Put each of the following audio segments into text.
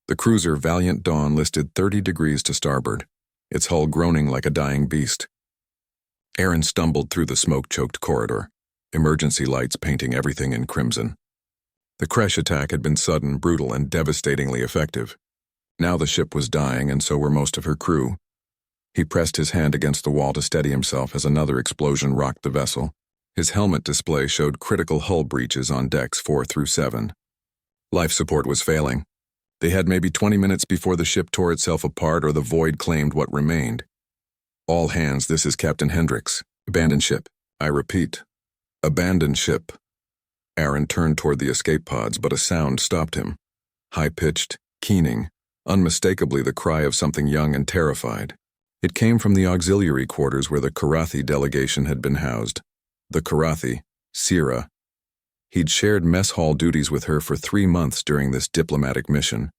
The cruiser Valiant Dawn listed 30 degrees to starboard, its hull groaning like a dying beast. Aaron stumbled through the smoke-choked corridor, emergency lights painting everything in crimson. The crash attack had been sudden, brutal, and devastatingly effective. Now the ship was dying, and so were most of her crew. He pressed his hand against the wall to steady himself as another explosion rocked the vessel. His helmet display showed critical hull breaches on decks 4 through 7. Life support was failing. They had maybe 20 minutes before the ship tore itself apart or the void claimed what remained. All hands, this is Captain Hendricks. Abandon ship. I repeat, abandon ship. Aaron turned toward the escape pods, but a sound stopped him. High-pitched, keening, unmistakably the cry of something young and terrified. It came from the auxiliary quarters where the Karathi delegation had been housed. The Karathi, Sira. He'd shared mess hall duties with her for 3 months during this diplomatic mission.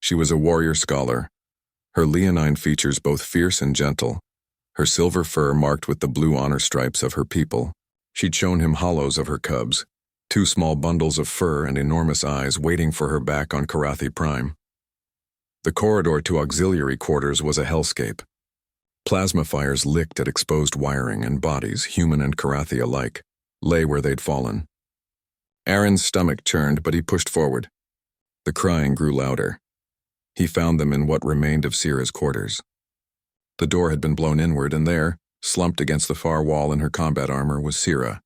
She was a warrior scholar, her leonine features both fierce and gentle, her silver fur marked with the blue honor stripes of her people. She'd shown him hollows of her cubs, 2 small bundles of fur and enormous eyes waiting for her back on Karathi Prime. The corridor to auxiliary quarters was a hellscape. Plasma fires licked at exposed wiring, and bodies, human and Karathi alike, lay where they'd fallen. Aaron's stomach churned, but he pushed forward. The crying grew louder. He found them in what remained of Sira's quarters. The door had been blown inward, and there, slumped against the far wall in her combat armor, was Sira.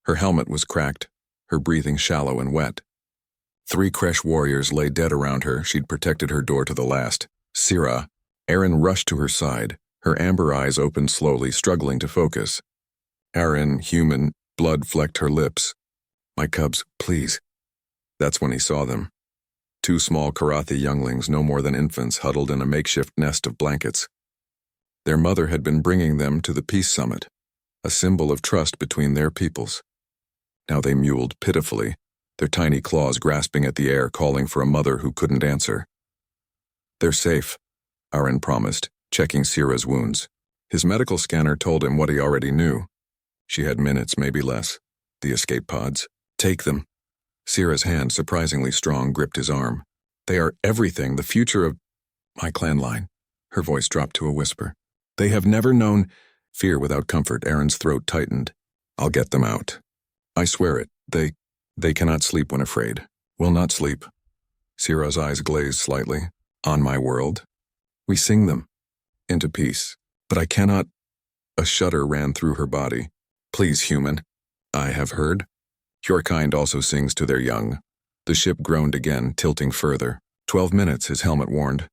Her helmet was cracked, her breathing shallow and wet. 3 Kresh warriors lay dead around her. She'd protected her door to the last. Sira. Aaron rushed to her side, her amber eyes opened slowly, struggling to focus. Aaron, human, blood flecked her lips. My cubs, please. That's when he saw them. 2 small Karathi younglings, no more than infants, huddled in a makeshift nest of blankets. Their mother had been bringing them to the peace summit, a symbol of trust between their peoples. Now they mewled pitifully, their tiny claws grasping at the air, calling for a mother who couldn't answer. They're safe, Aaron promised, checking Sira's wounds. His medical scanner told him what he already knew. She had minutes, maybe less. The escape pods. Take them. Sira's hand, surprisingly strong, gripped his arm. They are everything, the future of my clan line. Her voice dropped to a whisper. They have never known fear without comfort. Aaron's throat tightened. I'll get them out. I swear it. They cannot sleep when afraid. Will not sleep. Sira's eyes glazed slightly. On my world. We sing them. Into peace. But I cannot. A shudder ran through her body. Please, human. I have heard. Your kind also sings to their young. The ship groaned again, tilting further. 12 minutes, his helmet warned.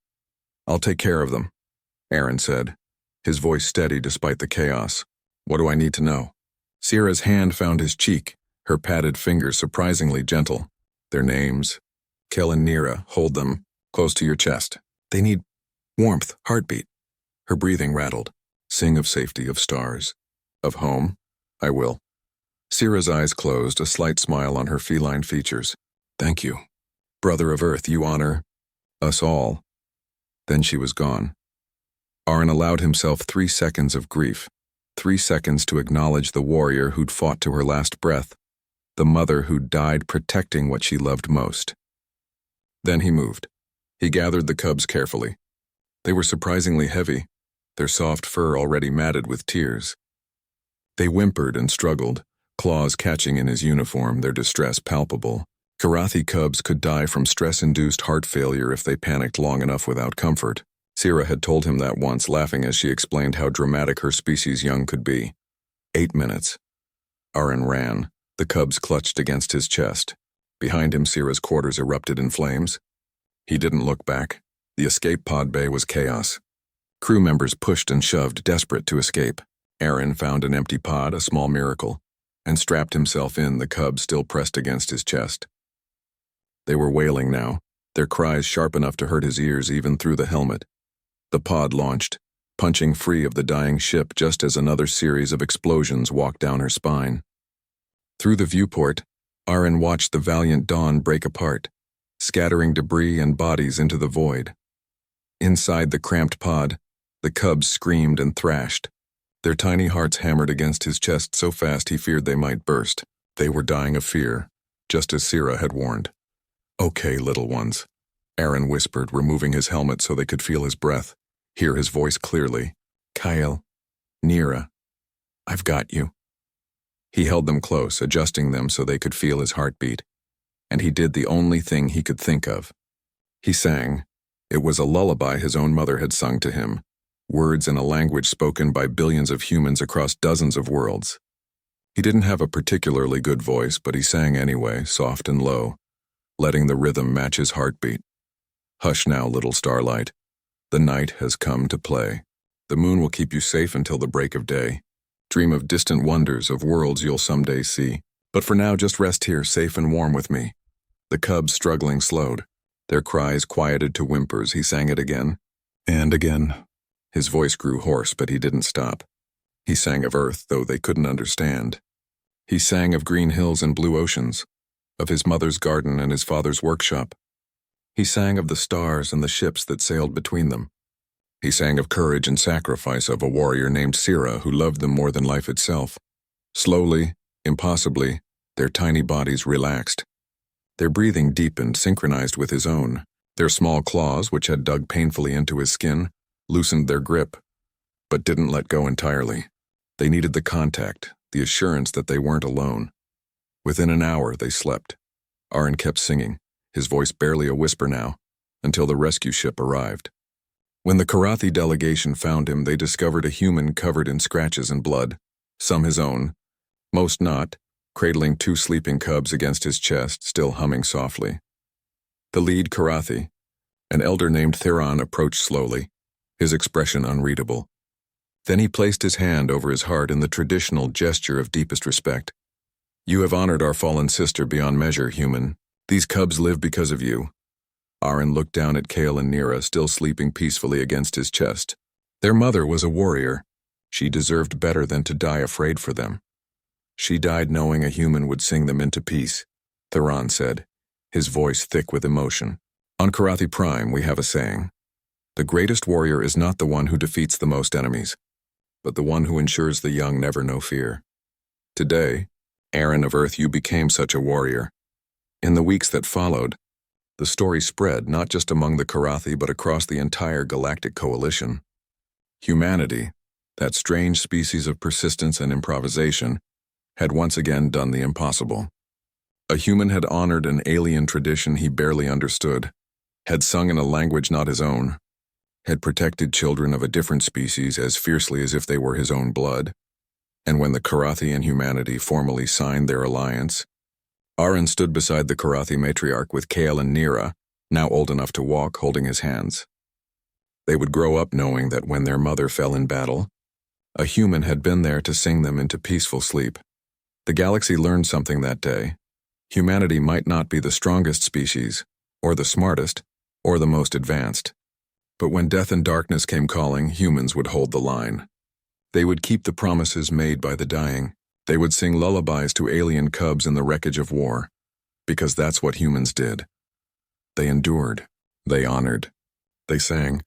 I'll take care of them, Aaron said, his voice steady despite the chaos. What do I need to know? Sira's hand found his cheek, her padded fingers surprisingly gentle. Their names. Kel and Nira, hold them close to your chest. They need warmth, heartbeat. Her breathing rattled. Sing of safety, of stars. Of home. I will. Sira's eyes closed, a slight smile on her feline features. Thank you. Brother of Earth, you honor us all. Then she was gone. Aaron allowed himself 3 seconds of grief, 3 seconds to acknowledge the warrior who'd fought to her last breath, the mother who'd died protecting what she loved most. Then he moved. He gathered the cubs carefully. They were surprisingly heavy, their soft fur already matted with tears. They whimpered and struggled, claws catching in his uniform, their distress palpable. Karathi cubs could die from stress-induced heart failure if they panicked long enough without comfort. Sira had told him that once, laughing as she explained how dramatic her species' young could be. 8 minutes. Aaron ran, the cubs clutched against his chest. Behind him, Sira's quarters erupted in flames. He didn't look back. The escape pod bay was chaos. Crew members pushed and shoved, desperate to escape. Aaron found an empty pod, a small miracle, and strapped himself in, the cubs still pressed against his chest. They were wailing now, their cries sharp enough to hurt his ears even through the helmet. The pod launched, punching free of the dying ship just as another series of explosions walked down her spine. Through the viewport, Aaron watched the Valiant Dawn break apart, scattering debris and bodies into the void. Inside the cramped pod, the cubs screamed and thrashed. Their tiny hearts hammered against his chest so fast he feared they might burst. They were dying of fear, just as Sira had warned. Okay, little ones. Aaron whispered, removing his helmet so they could feel his breath, hear his voice clearly. Kyle, Nira, I've got you. He held them close, adjusting them so they could feel his heartbeat. And he did the only thing he could think of. He sang. It was a lullaby his own mother had sung to him, words in a language spoken by billions of humans across dozens of worlds. He didn't have a particularly good voice, but he sang anyway, soft and low, letting the rhythm match his heartbeat. Hush now, little starlight. The night has come to play. The moon will keep you safe until the break of day. Dream of distant wonders, of worlds you'll someday see. But for now, just rest here, safe and warm with me. The cubs, struggling, slowed. Their cries quieted to whimpers. He sang it again and again. His voice grew hoarse, but he didn't stop. He sang of Earth, though they couldn't understand. He sang of green hills and blue oceans, of his mother's garden and his father's workshop. He sang of the stars and the ships that sailed between them. He sang of courage and sacrifice of a warrior named Sira who loved them more than life itself. Slowly, impossibly, their tiny bodies relaxed. Their breathing deepened, synchronized with his own. Their small claws, which had dug painfully into his skin, loosened their grip, but didn't let go entirely. They needed the contact, the assurance that they weren't alone. Within an hour, they slept. Aaron kept singing, his voice barely a whisper now, until the rescue ship arrived. When the Karathi delegation found him, they discovered a human covered in scratches and blood, some his own, most not, cradling 2 sleeping cubs against his chest, still humming softly. The lead Karathi, an elder named Theron, approached slowly, his expression unreadable. Then he placed his hand over his heart in the traditional gesture of deepest respect. You have honored our fallen sister beyond measure, human. These cubs live because of you. Aaron looked down at Kale and Nira, still sleeping peacefully against his chest. Their mother was a warrior. She deserved better than to die afraid for them. She died knowing a human would sing them into peace, Theron said, his voice thick with emotion. On Karathi Prime, we have a saying. The greatest warrior is not the one who defeats the most enemies, but the one who ensures the young never know fear. Today, Aaron of Earth, you became such a warrior. In the weeks that followed, the story spread not just among the Karathi but across the entire galactic coalition. Humanity, that strange species of persistence and improvisation, had once again done the impossible. A human had honored an alien tradition he barely understood, had sung in a language not his own, had protected children of a different species as fiercely as if they were his own blood. And when the Karathi and humanity formally signed their alliance, Aaron stood beside the Karathi matriarch with Kale and Nira, now old enough to walk, holding his hands. They would grow up knowing that when their mother fell in battle, a human had been there to sing them into peaceful sleep. The galaxy learned something that day. Humanity might not be the strongest species, or the smartest, or the most advanced. But when death and darkness came calling, humans would hold the line. They would keep the promises made by the dying. They would sing lullabies to alien cubs in the wreckage of war, because that's what humans did. They endured. They honored. They sang.